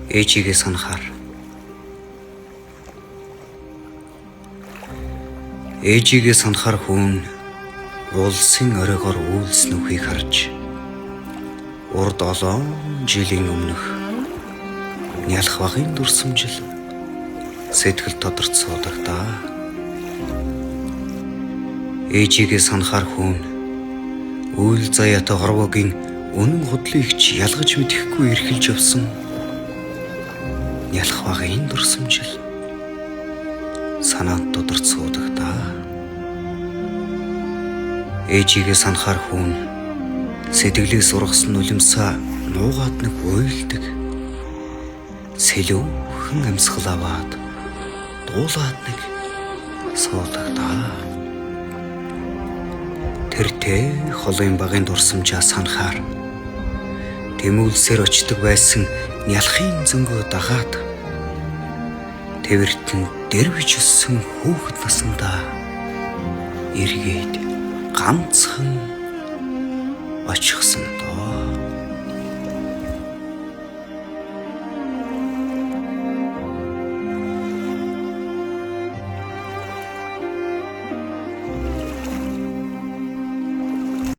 Ээжигээ санахаар. Ээжигээ санахаар хүн улсын оройгоор үйлс нүхийг харж урд олон жилийн өмнөх нялх багын дурсамжил сэтгэл тодорцоодог даа. Ээжигээ санахаар хүн үйл заяатай хорвоогийн үнэн худлыгч ялгаж мэдэхгүй эрхэлж явсан нялх багын дурсамжил санаанд тодорцоодог даа. Ээжигээ санахаар хүн сэтгэлээс ургасан нулимсаа нуугаад нэг уйлдаг. Сэлүүхэн амьсгал аваад дуулаад нэг суудаг даа. Тэр холын багын дурсамжаа санахаар тэмүүлсээр очдог байсан нялхын зөнгөө дагаад тэвэртэн дэрвж өссөн хүүхэд насандаа эргээд ганцхан очихсан.